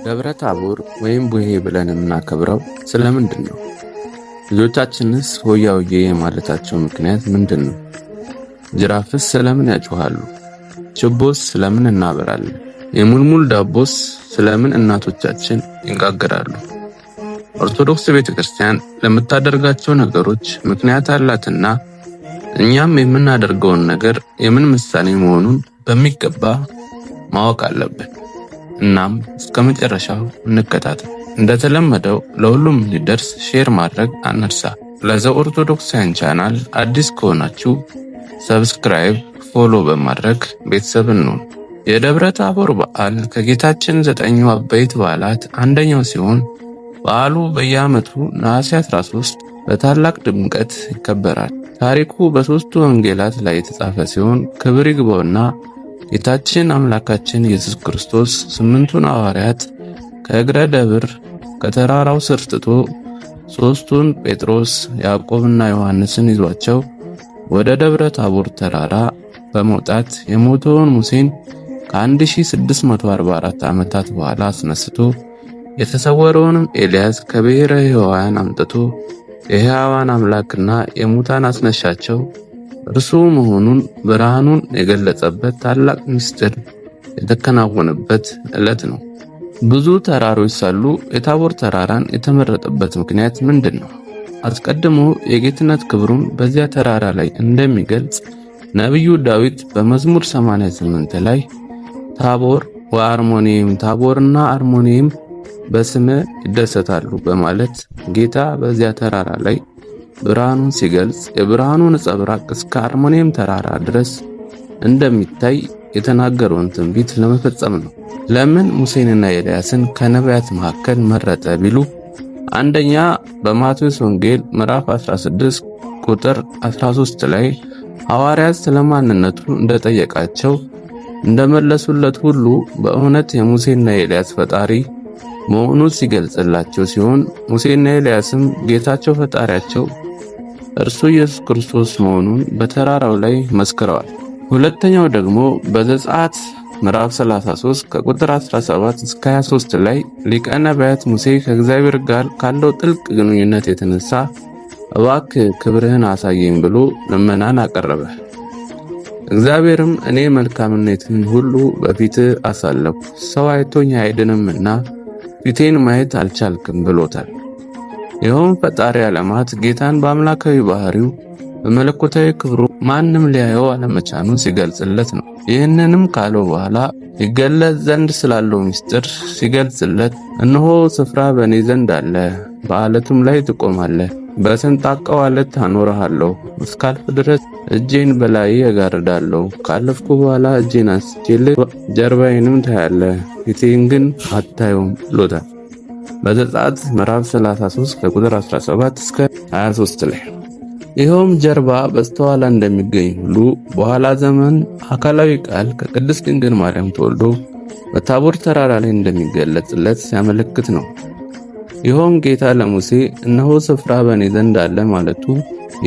ደብረ ታቦር ወይም ቡሄ ብለን የምናከብረው ስለምንድን ነው? ልጆቻችንስ ሆያ ሆዬ የማለታቸው ምክንያት ምንድን ነው? ጅራፍስ ስለምን ያጮሃሉ? ችቦስ ስለምን እናበራለን? የሙልሙል ዳቦስ ስለምን እናቶቻችን ይጋገራሉ? ኦርቶዶክስ ቤተክርስቲያን ለምታደርጋቸው ነገሮች ምክንያት አላትና እኛም የምናደርገውን ነገር የምን ምሳሌ መሆኑን በሚገባ ማወቅ አለብን። እናም እስከ መጨረሻው እንከታተል። እንደተለመደው ለሁሉም እንዲደርስ ሼር ማድረግ አንርሳ። ለዘ ኦርቶዶክሳውያን ቻናል አዲስ ከሆናችሁ ሰብስክራይብ፣ ፎሎ በማድረግ ቤተሰብ እንሁን። የደብረ ታቦር በዓል ከጌታችን 9ኙ አበይት በዓላት አንደኛው ሲሆን በዓሉ በየዓመቱ ነሐሴ 13 በታላቅ ድምቀት ይከበራል። ታሪኩ በሦስቱ ወንጌላት ላይ የተጻፈ ሲሆን ክብር ይግባውና ጌታችን አምላካችን ኢየሱስ ክርስቶስ 8ቱን ሐዋርያት ከእግረ ደብር ከተራራው ስር ትቶ 3ቱን ጴጥሮስ፣ ያዕቆብና ዮሐንስን ይዟቸው ወደ ደብረ ታቦር ተራራ በመውጣት የሞተውን ሙሴን ከ1644 ዓመታት በኋላ አስነስቶ የተሰወረውንም ኤልያስ ከብሔረ ሕያዋን አምጥቶ የሕያዋን አምላክና የሙታን አስነሻቸው እርሱ መሆኑን ብርሃኑን የገለጸበት ታላቅ ምስጢር የተከናወነበት ዕለት ነው። ብዙ ተራሮች ሳሉ የታቦር ተራራን የተመረጠበት ምክንያት ምንድን ነው? አስቀድሞ የጌትነት ክብሩን በዚያ ተራራ ላይ እንደሚገልጽ ነቢዩ ዳዊት በመዝሙር 88 ላይ ታቦር ወአርሞኒየም፣ ታቦርና አርሞኒየም በስም ይደሰታሉ በማለት ጌታ በዚያ ተራራ ላይ ብርሃኑን ሲገልጽ የብርሃኑ ነጸብራቅ እስከ አርሞኒየም ተራራ ድረስ እንደሚታይ የተናገረውን ትንቢት ለመፈጸም ነው። ለምን ሙሴንና ኤልያስን ከነቢያት መካከል መረጠ ቢሉ አንደኛ በማቴዎስ ወንጌል ምዕራፍ 16 ቁጥር 13 ላይ ሐዋርያት ስለማንነቱ እንደጠየቃቸው እንደመለሱለት ሁሉ በእውነት የሙሴና የኤልያስ ፈጣሪ መሆኑን ሲገልጽላቸው ሲሆን ሙሴና ኤልያስም ጌታቸው ፈጣሪያቸው እርሱ ኢየሱስ ክርስቶስ መሆኑን በተራራው ላይ መስክረዋል። ሁለተኛው ደግሞ በዘጸአት ምዕራፍ 33 ከቁጥር 17 እስከ 23 ላይ ሊቀ ነቢያት ሙሴ ከእግዚአብሔር ጋር ካለው ጥልቅ ግንኙነት የተነሳ እባክህ ክብርህን አሳየኝ ብሎ ልመናን አቀረበ። እግዚአብሔርም እኔ መልካምነትን ሁሉ በፊትህ አሳለፍኩ፣ ሰው አይቶኝ አይድንምና ፊቴን ማየት አልቻልክም ብሎታል። ይኸውም ፈጣሪ ዓለማት ጌታን በአምላካዊ ባህሪው በመለኮታዊ ክብሩ ማንም ሊያየው አለመቻኑን ሲገልጽለት ነው። ይህንንም ካለው በኋላ ይገለጽ ዘንድ ስላለው ምስጢር ሲገልጽለት እነሆ ስፍራ በእኔ ዘንድ አለ፣ በዓለቱም ላይ ትቆማለህ፣ በሰንጣቃው ዓለት አኖርሃለሁ፣ እስካልፍ ድረስ እጄን በላይ እጋርዳለሁ፣ ካለፍኩ በኋላ እጄን አንስቼልህ ጀርባዬንም ታያለህ፣ ፊቴን ግን አታየውም ብሎታል። በዘጸአት ምዕራፍ 33 ከቁጥር 17 እስከ 23 ላይ ይኸውም ጀርባ በስተኋላ እንደሚገኝ ሁሉ በኋላ ዘመን አካላዊ ቃል ከቅድስት ድንግል ማርያም ተወልዶ በታቦር ተራራ ላይ እንደሚገለጽለት ሲያመለክት ነው። ይኸውም ጌታ ለሙሴ እነሆ ስፍራ በእኔ ዘንድ አለ ማለቱ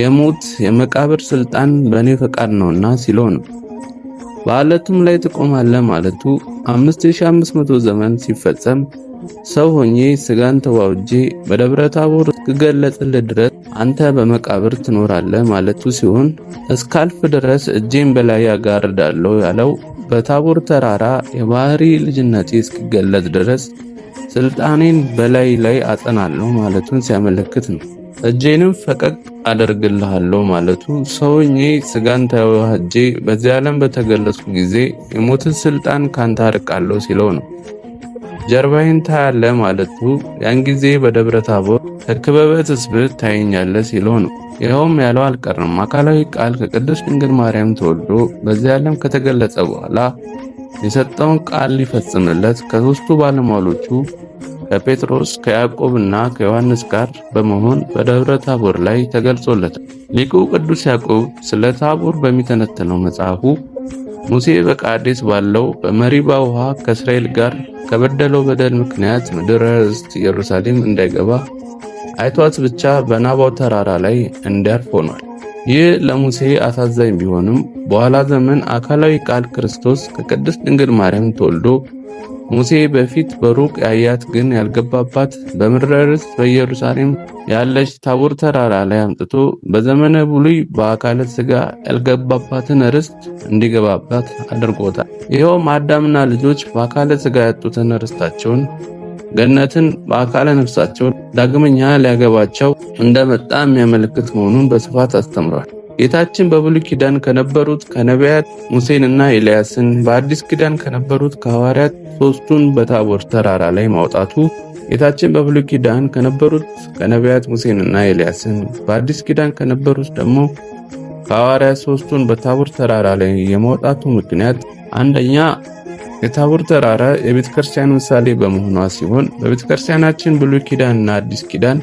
የሞት የመቃብር ስልጣን በእኔ ፈቃድ ነውና ሲለው ነው። በዓለቱም ላይ ትቆማለህ ማለቱ 5500 ዘመን ሲፈጸም ሰው ሆኜ ስጋን ተዋውጄ በደብረ ታቦር እስክገለጽልህ ድረስ አንተ በመቃብር ትኖራለህ ማለቱ ሲሆን እስካልፍ ድረስ እጄን በላይ ያጋርዳለሁ ያለው በታቦር ተራራ የባህሪ ልጅነቴ እስኪገለጽ ድረስ ስልጣኔን በላይ ላይ አጸናለሁ ማለቱን ሲያመለክት ነው። እጄንም ፈቀቅ አደርግልሃለሁ ማለቱ ሰው ሆኜ ስጋን ተዋህጄ በዚህ ዓለም በተገለጽኩ ጊዜ የሞትን ስልጣን ካንተ አርቃለሁ ሲለው ነው። ጀርባዬን ታያለህ ማለቱ ያን ጊዜ በደብረ ታቦር ከክበበ ትስብእት ታየኛለህ ሲለው ነው። ይኸውም ያለው አልቀርም አካላዊ ቃል ከቅድስት ድንግል ማርያም ተወልዶ በዚህ ዓለም ከተገለጸ በኋላ የሰጠውን ቃል ሊፈጽምለት ከሦስቱ ባለሟሎቹ ከጴጥሮስ ከያዕቆብና ከዮሐንስ ጋር በመሆን በደብረ ታቦር ላይ ተገልጾለታል። ሊቁ ቅዱስ ያዕቆብ ስለ ታቦር በሚተነተነው መጽሐፉ ሙሴ በቃዴስ ባለው በመሪባ ውሃ ከእስራኤል ጋር ከበደለው በደል ምክንያት ምድረ ርስት ኢየሩሳሌም እንዳይገባ አይቷት ብቻ በናባው ተራራ ላይ እንዲያርፍ ሆኗል። ይህ ለሙሴ አሳዛኝ ቢሆንም በኋላ ዘመን አካላዊ ቃል ክርስቶስ ከቅድስት ድንግል ማርያም ተወልዶ ሙሴ በፊት በሩቅ ያያት ግን ያልገባባት በምድረ ርስት በኢየሩሳሌም ያለች ታቦር ተራራ ላይ አምጥቶ በዘመነ ብሉይ በአካለ ሥጋ ያልገባባትን ርስት እንዲገባባት አድርጎታል። ይኸውም አዳምና ልጆች በአካለ ሥጋ ያጡትን ርስታቸውን ገነትን በአካለ ነፍሳቸው ዳግመኛ ሊያገባቸው እንደመጣ የሚያመለክት መሆኑን በስፋት አስተምሯል። ጌታችን በብሉይ ኪዳን ከነበሩት ከነቢያት ሙሴንና ኤልያስን፣ በአዲስ ኪዳን ከነበሩት ከሐዋርያት ሦስቱን በታቦር ተራራ ላይ ማውጣቱ፣ ጌታችን በብሉይ ኪዳን ከነበሩት ከነቢያት ሙሴንና ኤልያስን፣ በአዲስ ኪዳን ከነበሩት ደግሞ ከሐዋርያት ሦስቱን በታቦር ተራራ ላይ የማውጣቱ ምክንያት አንደኛ የታቦር ተራራ የቤተ ክርስቲያን ምሳሌ በመሆኗ ሲሆን በቤተ ክርስቲያናችን ብሉይ ኪዳንና አዲስ ኪዳን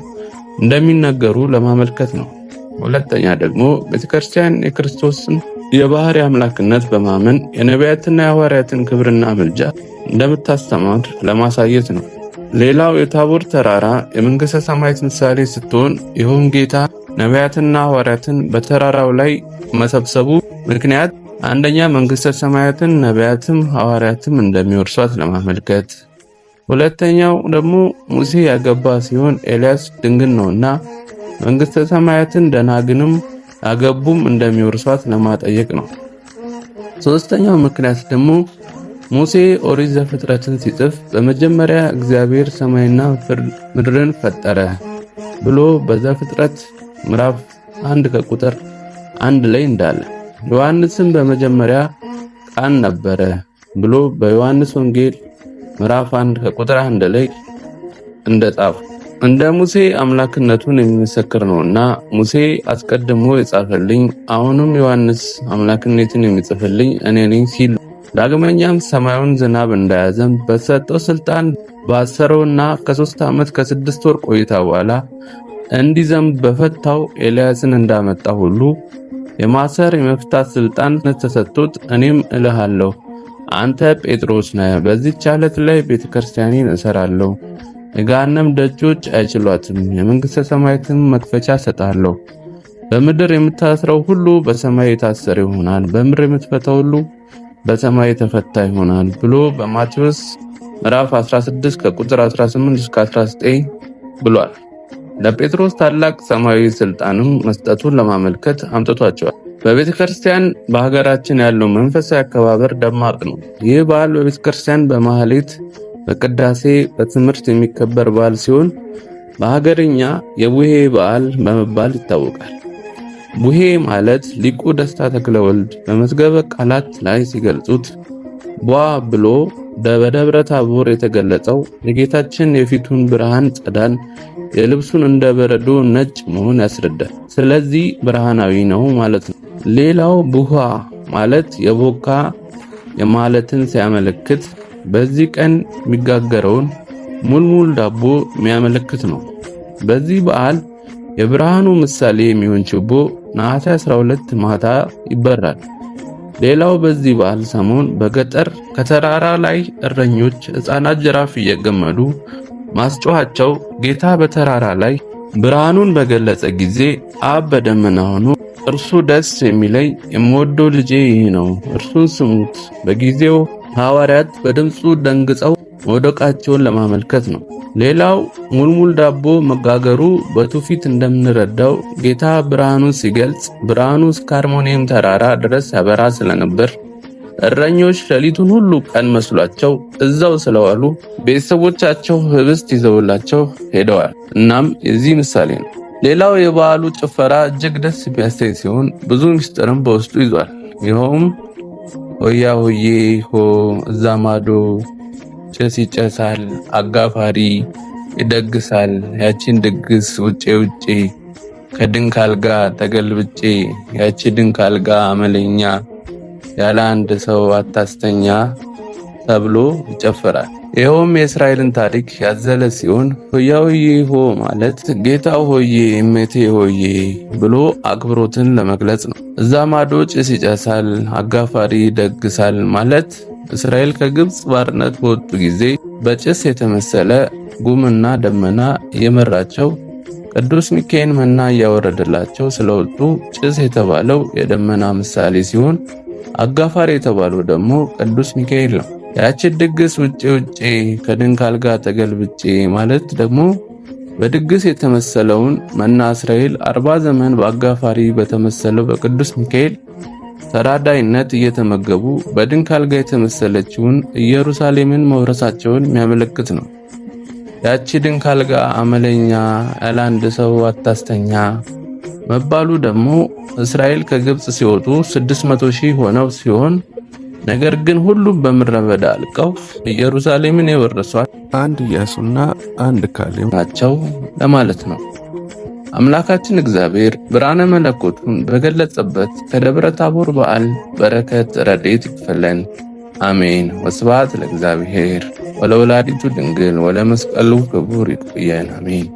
እንደሚነገሩ ለማመልከት ነው። ሁለተኛ ደግሞ ቤተ ክርስቲያን የክርስቶስን የባህሪ አምላክነት በማመን የነቢያትና የሐዋርያትን ክብርና ምልጃ እንደምታስተምር ለማሳየት ነው። ሌላው የታቦር ተራራ የመንግሥተ ሰማያት ምሳሌ ስትሆን ይኸውም ጌታ ነቢያትና ሐዋርያትን በተራራው ላይ መሰብሰቡ ምክንያት አንደኛ መንግሥተ ሰማያትን ነቢያትም ሐዋርያትም እንደሚወርሷት ለማመልከት፣ ሁለተኛው ደግሞ ሙሴ ያገባ ሲሆን ኤልያስ ድንግል ነውና መንግሥተ ሰማያትን ደናግንም ያገቡም እንደሚወርሷት ለማጠየቅ ነው። ሦስተኛው ምክንያት ደግሞ ሙሴ ኦሪት ዘፍጥረትን ሲጽፍ በመጀመሪያ እግዚአብሔር ሰማይና ምድርን ፈጠረ ብሎ በዘፍጥረት ምዕራፍ 1 ከቁጥር 1 ላይ እንዳለ፣ ዮሐንስም በመጀመሪያ ቃል ነበረ ብሎ በዮሐንስ ወንጌል ምዕራፍ 1 ከቁጥር 1 ላይ እንደጻፈ እንደ ሙሴ አምላክነቱን የሚመሰክር ነውና ሙሴ አስቀድሞ የጻፈልኝ አሁንም ዮሐንስ አምላክነትን የሚጽፍልኝ እኔ ነኝ ሲል፣ ዳግመኛም ሰማዩን ዝናብ እንዳያዘንብ በተሰጠው ስልጣን ባሰረውና ከ3 ዓመት ከ6 ወር ቆይታ በኋላ እንዲዘንብ በፈታው ኤልያስን እንዳመጣ ሁሉ የማሰር የመፍታት ስልጣን ተሰጥቶት እኔም እልሃለሁ አንተ ጴጥሮስ ነህ፣ በዚህች ዓለት ላይ ቤተክርስቲያኔን እሰራለሁ፣ የገሃነም ደጆች አይችሏትም፣ የመንግሥተ ሰማያትም መክፈቻ እሰጣለሁ። በምድር የምታስረው ሁሉ በሰማይ የታሰረ ይሆናል፣ በምድር የምትፈታው ሁሉ በሰማይ የተፈታ ይሆናል ብሎ በማቴዎስ ምዕራፍ 16 ከቁጥር 18 እስከ 19 ብሏል። ለጴጥሮስ ታላቅ ሰማያዊ ስልጣንም መስጠቱን ለማመልከት አምጥቷቸዋል። በቤተ ክርስቲያን በሀገራችን ያለው መንፈሳዊ አከባበር ደማቅ ነው። ይህ በዓል በቤተ ክርስቲያን በማህሌት፣ በቅዳሴ፣ በትምህርት የሚከበር በዓል ሲሆን በሀገርኛ የቡሄ በዓል በመባል ይታወቃል። ቡሄ ማለት ሊቁ ደስታ ተክለወልድ በመዝገበ ቃላት ላይ ሲገልጹት ቧ ብሎ በደብረ ታቦር የተገለጸው የጌታችን የፊቱን ብርሃን ጸዳል የልብሱን እንደ በረዶ ነጭ መሆን ያስረዳል። ስለዚህ ብርሃናዊ ነው ማለት ነው። ሌላው ቡሃ ማለት የቦካ የማለትን ሲያመለክት በዚህ ቀን የሚጋገረውን ሙልሙል ዳቦ የሚያመለክት ነው። በዚህ በዓል የብርሃኑ ምሳሌ የሚሆን ችቦ ነሐሴ 12 ማታ ይበራል። ሌላው በዚህ በዓል ሰሞን በገጠር ከተራራ ላይ እረኞች ሕፃናት ጅራፍ እየገመዱ ማስጮኻቸው ጌታ በተራራ ላይ ብርሃኑን በገለጸ ጊዜ አብ በደመና ሆኖ እርሱ ደስ የሚለኝ የምወደው ልጄ ይህ ነው፣ እርሱን ስሙት፣ በጊዜው ሐዋርያት በድምፁ ደንግጸው መውደቃቸውን ለማመልከት ነው። ሌላው ሙልሙል ዳቦ መጋገሩ በትውፊት እንደምንረዳው ጌታ ብርሃኑን ሲገልጽ ብርሃኑ እስከ አርሞኒየም ተራራ ድረስ ያበራ ስለነበር እረኞች ሌሊቱን ሁሉ ቀን መስሏቸው እዛው ስለዋሉ ቤተሰቦቻቸው ህብስት ይዘውላቸው ሄደዋል። እናም የዚህ ምሳሌ ነው። ሌላው የበዓሉ ጭፈራ እጅግ ደስ የሚያሰኝ ሲሆን ብዙ ምስጢርም በውስጡ ይዟል። ይኸውም ሆያ ሆዬ ሆ እዛ ማዶ ጭስ ይጨሳል፣ አጋፋሪ ይደግሳል፣ ያቺን ድግስ ውጬ ውጬ ከድንክ አልጋ ተገልብጬ፣ ያቺ ድንክ አልጋ አመለኛ ያለ አንድ ሰው አታስተኛ ተብሎ ይጨፈራል። ይኸውም የእስራኤልን ታሪክ ያዘለ ሲሆን ሆያ ሆዬ ሆ ማለት ጌታ ሆዬ እመቴ ሆዬ ብሎ አክብሮትን ለመግለጽ ነው። እዛ ማዶ ጭስ ይጨሳል፣ አጋፋሪ ይደግሳል ማለት እስራኤል ከግብፅ ባርነት በወጡ ጊዜ በጭስ የተመሰለ ጉምና ደመና የመራቸው ቅዱስ ሚካኤል መና እያወረደላቸው ስለወጡ ጭስ የተባለው የደመና ምሳሌ ሲሆን አጋፋሪ የተባለው ደግሞ ቅዱስ ሚካኤል ነው። ያቺ ድግስ ውጪ ከድንጋል ጋር ተገልብጬ ማለት ደግሞ በድግስ የተመሰለውን መና እስራኤል 40 ዘመን በአጋፋሪ በተመሰለው በቅዱስ ሚካኤል ተራዳይነት እየተመገቡ በድንጋል ጋር የተመሰለችውን ኢየሩሳሌምን መውረሳቸውን የሚያመለክት ነው። ያቺ ድንጋል ጋር አመለኛ ያለ አንድ ሰው አታስተኛ መባሉ ደግሞ እስራኤል ከግብጽ ሲወጡ 600,000 ሆነው ሲሆን ነገር ግን ሁሉም በምድረ በዳ አልቀው ኢየሩሳሌምን የወረሷት አንድ ኢያሱና አንድ ካሌብ ናቸው ለማለት ነው። አምላካችን እግዚአብሔር ብርሃነ መለኮቱን በገለጸበት ከደብረ ታቦር በዓል በረከት ረድኤት ይክፈለን። አሜን። ወስብሐት ለእግዚአብሔር ወለወላዲቱ ድንግል ወለመስቀሉ ክቡር። ይቆየን። አሜን።